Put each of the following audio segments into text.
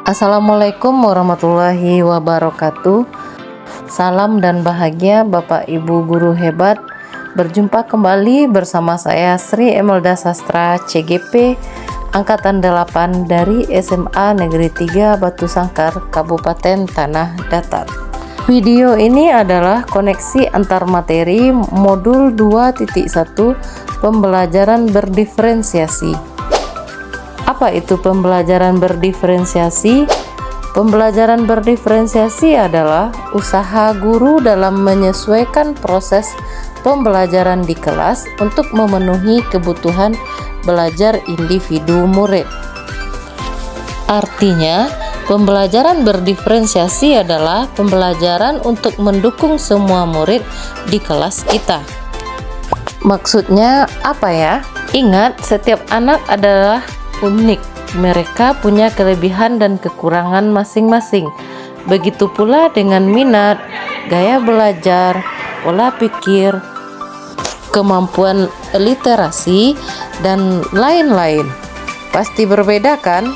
Assalamualaikum warahmatullahi wabarakatuh. Salam dan bahagia Bapak Ibu guru hebat. Berjumpa kembali bersama saya Sri Emelda Sastra CGP Angkatan 8 dari SMA Negeri 3 Batu Sangkar, Kabupaten Tanah Datar. Video ini adalah koneksi antar materi modul 2.1 pembelajaran berdiferensiasi. Apa itu pembelajaran berdiferensiasi? Pembelajaran berdiferensiasi adalah usaha guru dalam menyesuaikan proses pembelajaran di kelas untuk memenuhi kebutuhan belajar individu murid. Artinya, pembelajaran berdiferensiasi adalah pembelajaran untuk mendukung semua murid di kelas kita. Maksudnya apa ya? Ingat, setiap anak adalah unik. Mereka punya kelebihan dan kekurangan masing-masing. Begitu pula dengan minat, gaya belajar, pola pikir, kemampuan literasi, dan lain-lain. Pasti berbeda kan?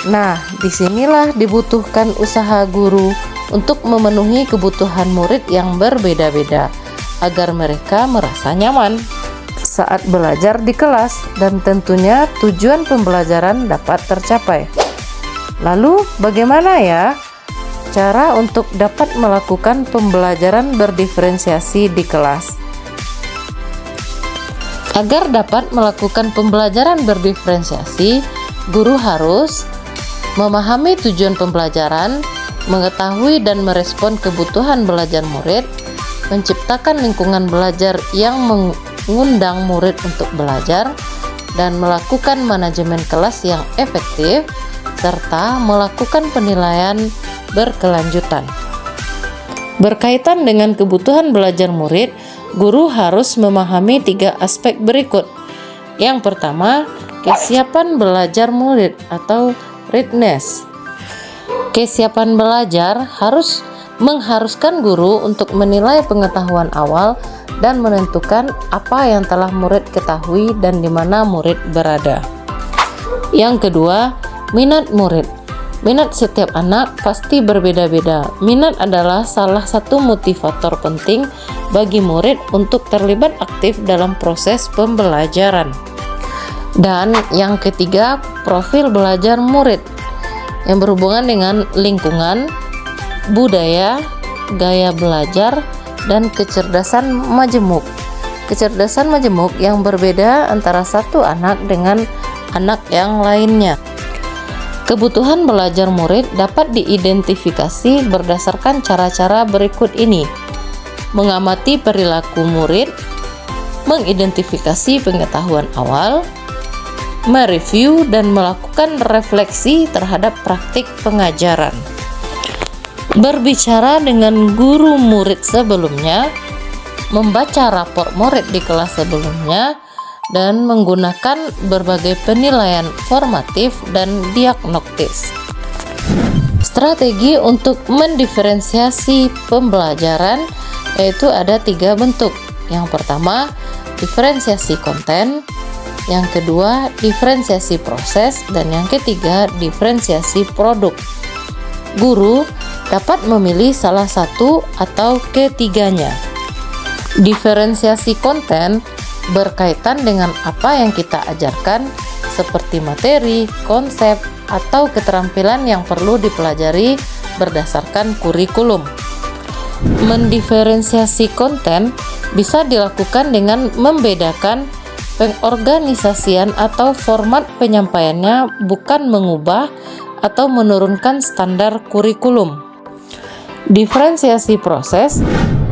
Nah, disinilah dibutuhkan usaha guru untuk memenuhi kebutuhan murid yang berbeda-beda agar mereka merasa nyaman saat belajar di kelas dan tentunya tujuan pembelajaran dapat tercapai. Lalu bagaimana ya cara untuk dapat melakukan pembelajaran berdiferensiasi di kelas? Agar dapat melakukan pembelajaran berdiferensiasi, guru harus memahami tujuan pembelajaran, mengetahui dan merespon kebutuhan belajar murid, menciptakan lingkungan belajar yang mengundang murid untuk belajar, dan melakukan manajemen kelas yang efektif, serta melakukan penilaian berkelanjutan. Berkaitan dengan kebutuhan belajar murid, guru harus memahami 3 aspek berikut. Yang pertama, kesiapan belajar murid atau readiness. Kesiapan belajar mengharuskan guru untuk menilai pengetahuan awal dan menentukan apa yang telah murid ketahui dan di mana murid berada. Yang kedua, minat murid. Minat setiap anak pasti berbeda-beda. Minat adalah salah satu motivator penting bagi murid untuk terlibat aktif dalam proses pembelajaran. Dan yang ketiga, profil belajar murid yang berhubungan dengan lingkungan, budaya, gaya belajar, dan kecerdasan majemuk. Kecerdasan majemuk yang berbeda antara satu anak dengan anak yang lainnya. Kebutuhan belajar murid dapat diidentifikasi berdasarkan cara-cara berikut ini: mengamati perilaku murid, mengidentifikasi pengetahuan awal, mereview dan melakukan refleksi terhadap praktik pengajaran. Berbicara dengan guru murid sebelumnya, membaca rapor murid di kelas sebelumnya, dan menggunakan berbagai penilaian formatif dan diagnostis. Strategi untuk mendiferensiasi pembelajaran yaitu ada 3 bentuk. Yang pertama, diferensiasi konten, yang kedua, diferensiasi proses, dan yang ketiga, diferensiasi produk. Guru dapat memilih salah satu atau ketiganya. Diferensiasi konten berkaitan dengan apa yang kita ajarkan, seperti materi, konsep, atau keterampilan yang perlu dipelajari berdasarkan kurikulum. Mendiferensiasi konten bisa dilakukan dengan membedakan pengorganisasian atau format penyampaiannya, bukan mengubah atau menurunkan standar kurikulum. Diferensiasi proses,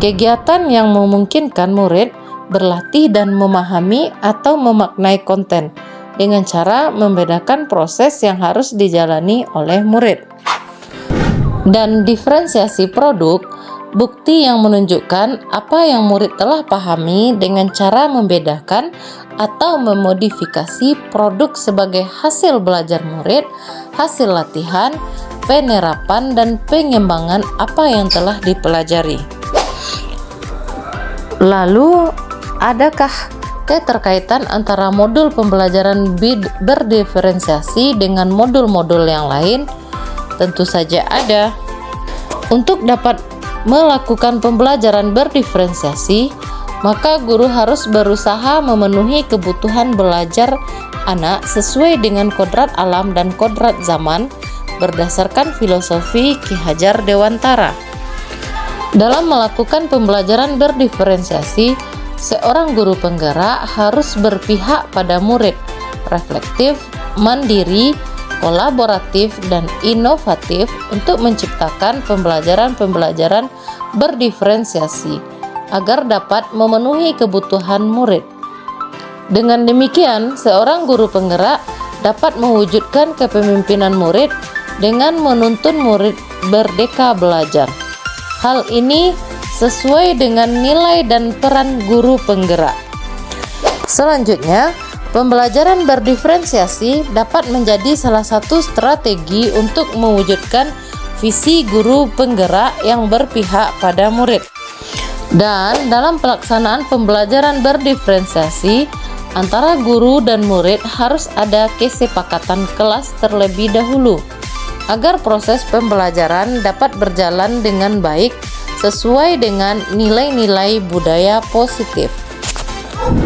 kegiatan yang memungkinkan murid berlatih dan memahami atau memaknai konten dengan cara membedakan proses yang harus dijalani oleh murid. Dan diferensiasi produk, bukti yang menunjukkan apa yang murid telah pahami dengan cara membedakan atau memodifikasi produk sebagai hasil belajar murid, hasil latihan, penerapan, dan pengembangan apa yang telah dipelajari. Lalu, adakah keterkaitan antara modul pembelajaran berdiferensiasi dengan modul-modul yang lain? Tentu saja ada. Untuk dapat melakukan pembelajaran berdiferensiasi, maka guru harus berusaha memenuhi kebutuhan belajar anak sesuai dengan kodrat alam dan kodrat zaman berdasarkan filosofi Ki Hajar Dewantara. Dalam melakukan pembelajaran berdiferensiasi, seorang guru penggerak harus berpihak pada murid, reflektif, mandiri, kolaboratif, dan inovatif untuk menciptakan pembelajaran-pembelajaran berdiferensiasi agar dapat memenuhi kebutuhan murid. Dengan demikian, seorang guru penggerak dapat mewujudkan kepemimpinan murid dengan menuntun murid merdeka belajar. Hal ini sesuai dengan nilai dan peran guru penggerak. Selanjutnya, pembelajaran berdiferensiasi dapat menjadi salah satu strategi untuk mewujudkan visi guru penggerak yang berpihak pada murid. Dan dalam pelaksanaan pembelajaran berdiferensiasi, antara guru dan murid harus ada kesepakatan kelas terlebih dahulu, agar proses pembelajaran dapat berjalan dengan baik sesuai dengan nilai-nilai budaya positif.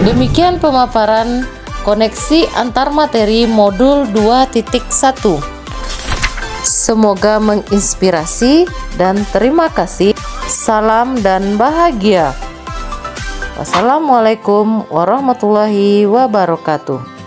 Demikian pemaparan koneksi antar materi modul 2.1. Semoga menginspirasi dan terima kasih. Salam dan bahagia. Wassalamualaikum warahmatullahi wabarakatuh.